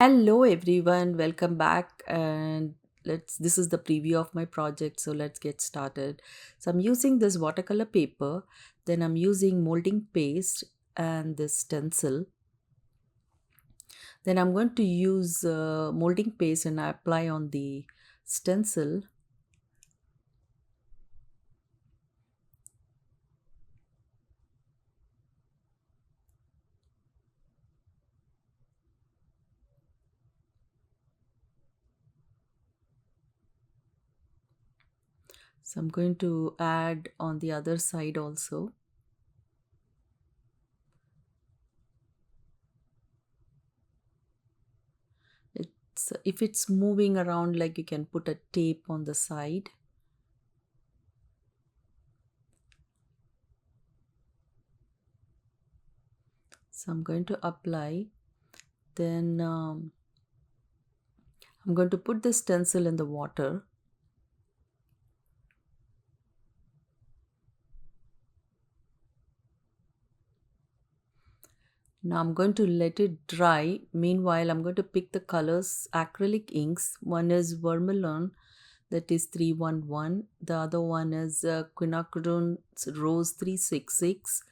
Hello everyone, welcome back and this is the preview of my project, so let's get started. So I'm using this watercolor paper, then I'm using molding paste and this stencil. Then I'm going to use molding paste and I apply on the stencil. So I'm going to add on the other side also. If it's moving around, like, you can put a tape on the side. So I'm going to apply. Then I'm going to put the stencil in the water. Now I'm going to let it dry. Meanwhile, I'm going to pick the colors, acrylic inks. One is vermilion, that is 311. The other one is quinacridone rose 366.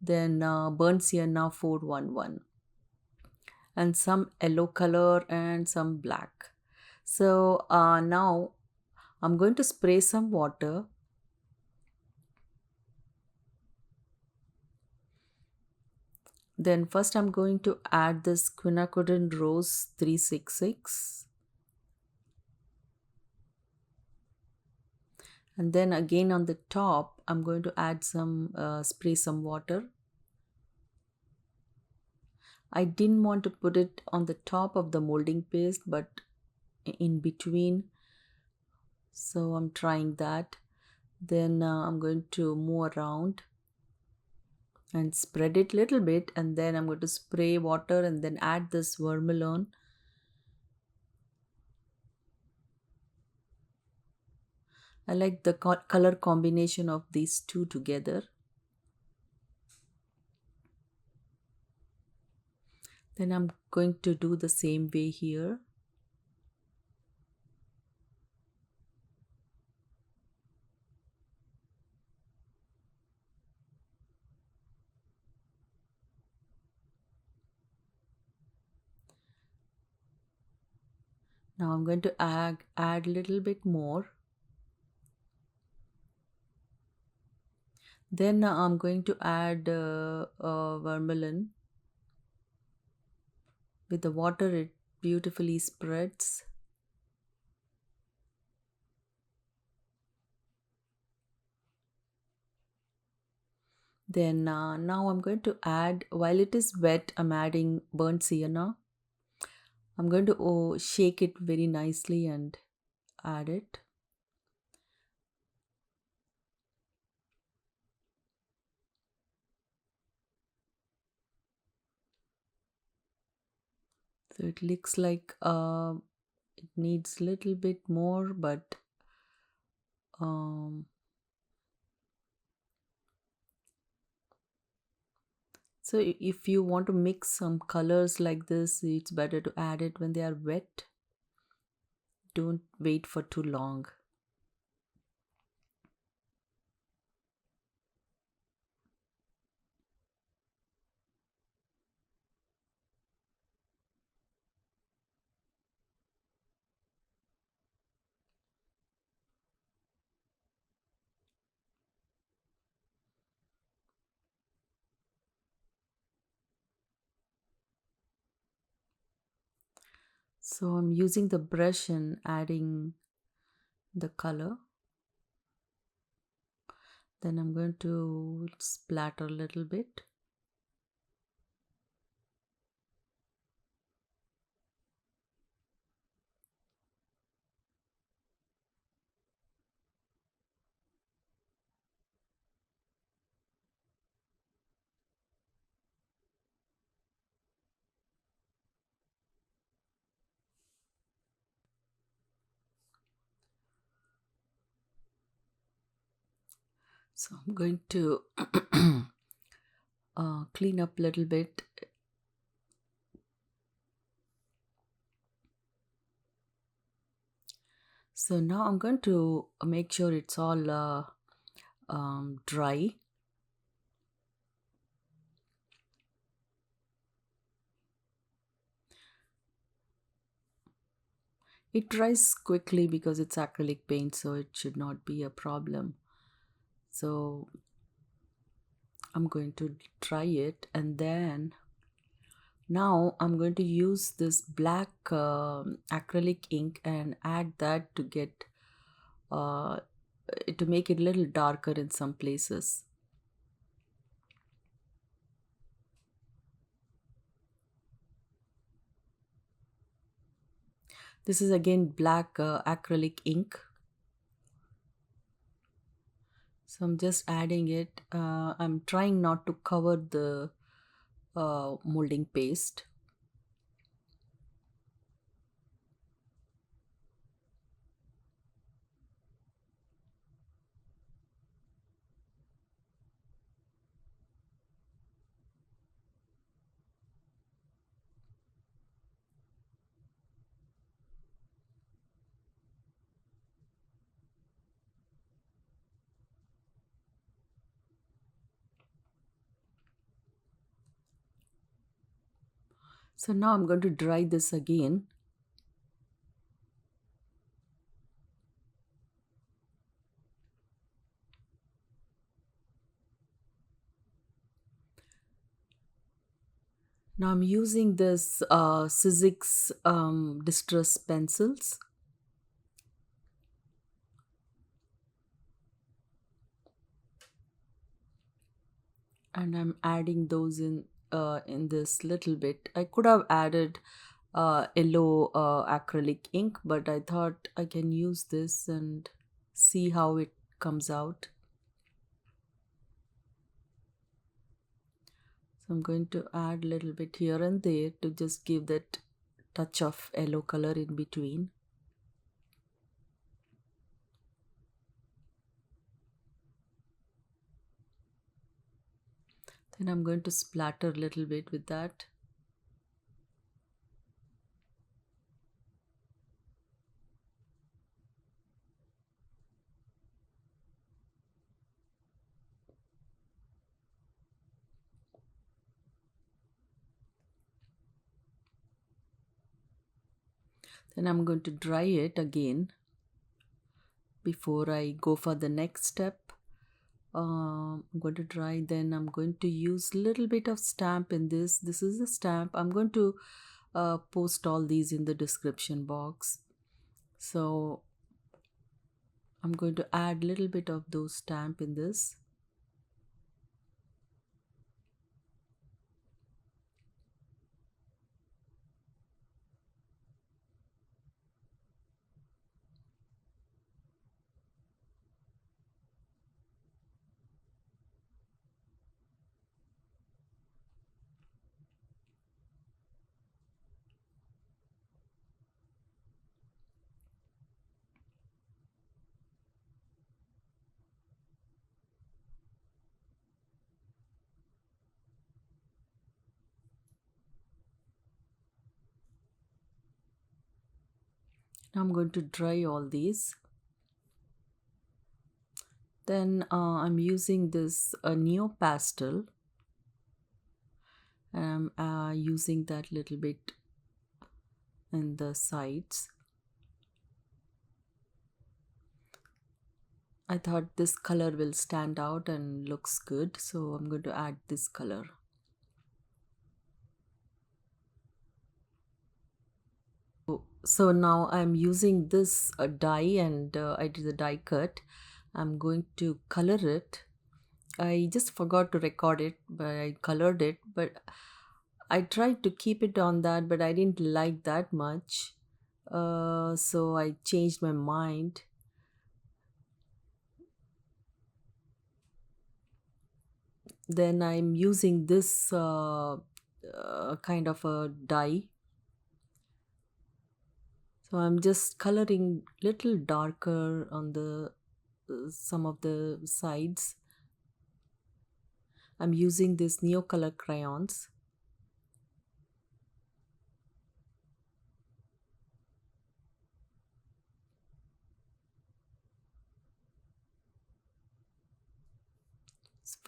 Then burnt sienna 411. And some yellow color and some black. So now I'm going to spray some water. Then first I'm going to add this quinacridone rose 366. And then again on the top I'm going to add some spray some water. I didn't want to put it on the top of the molding paste but in between, so I'm trying that. Then I'm going to move around and spread it little bit, and then I'm going to spray water and then add this vermilion. I like the color combination of these two together. Then I'm going to do the same way here. Now I'm going to add little bit more. Then I'm going to add vermilion. With the water it beautifully spreads. Then now I'm going to add, while it is wet, I'm adding burnt sienna. I'm going to shake it very nicely and add it. So it looks like it needs little bit more, but um, so if you want to mix some colors like this, it's better to add it when they are wet. Don't wait for too long. So I'm using the brush and adding the color. Then I'm going to splatter a little bit. So I'm going to clean up a little bit. So now I'm going to make sure it's all dry. It dries quickly because it's acrylic paint, so it should not be a problem. So I'm going to try it, and then now I'm going to use this black acrylic ink and add that to get uh, to make it a little darker in some places. This is again black acrylic ink. So I'm just adding it. I'm trying not to cover the molding paste. So now I'm going to dry this again. Now I'm using this Sizzix distress pencils. And I'm adding those in this little bit. I could have added yellow acrylic ink, but I thought I can use this and see how it comes out. So I'm going to add a little bit here and there to just give that touch of yellow color in between. Then I'm going to splatter a little bit with that. Then I'm going to dry it again before I go for the next step. I'm going to dry, then I'm going to use a little bit of stamp in this. This is a stamp. I'm going to post all these in the description box. So I'm going to add a little bit of those stamp in this. Now I'm going to dry all these. Then I'm using this neo pastel, and I'm using that little bit in the sides. I thought this color will stand out and looks good, so I'm going to add this color. So now I'm using this die, and I did the die cut. I'm going to color it. I just forgot to record it, but I colored it. But I tried to keep it on that, but I didn't like that much. So I changed my mind. Then I'm using this kind of a dye. So I'm just coloring little darker on the some of the sides. I'm using this Neocolor crayons.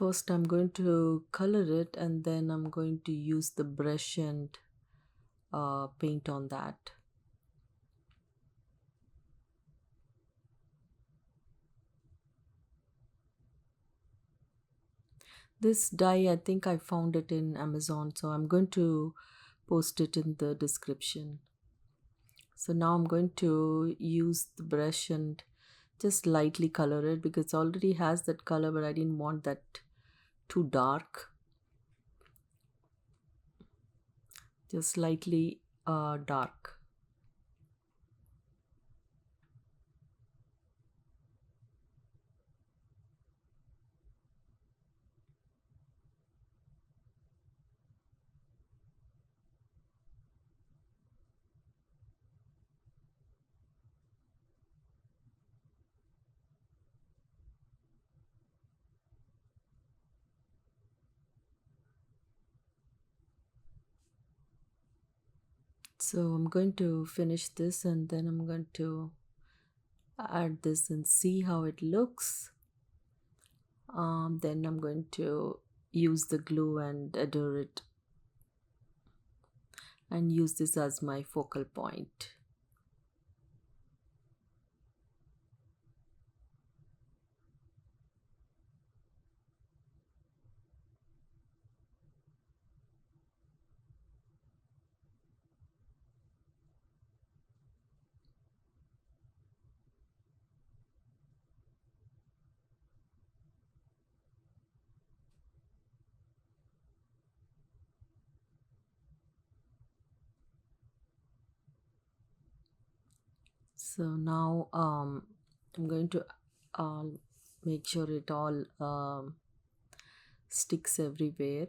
First, I'm going to color it and then I'm going to use the brush and paint on that. This dye, I think I found it in Amazon, so I'm going to post it in the description. So now I'm going to use the brush and just lightly color it because it already has that color, but I didn't want that too dark. Just slightly dark. So I'm going to finish this and then I'm going to add this and see how it looks. Then I'm going to use the glue and adhere it and use this as my focal point. So now I'm going to uh, make sure it all sticks everywhere.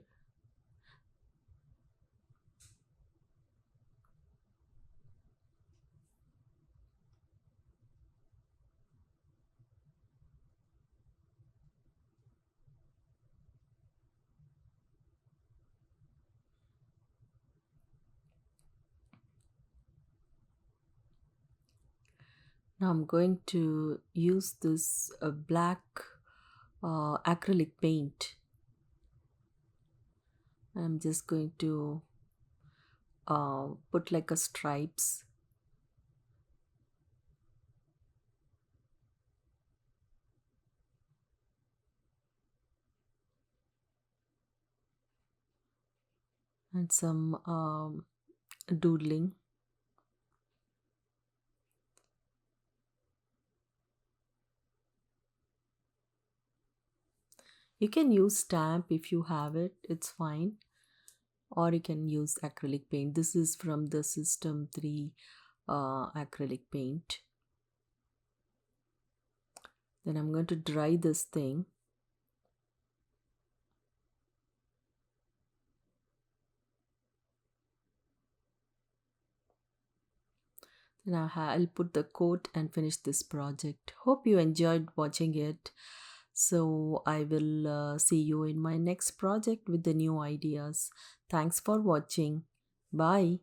Now I'm going to use this black acrylic paint. I'm just going to put like a stripes. And some doodling. You can use stamp if you have it, it's fine. Or you can use acrylic paint. This is from the System 3 acrylic paint. Then I'm going to dry this thing. Then I'll put the coat and finish this project. Hope you enjoyed watching it. So I will see you in my next project with the new ideas. Thanks for watching. Bye.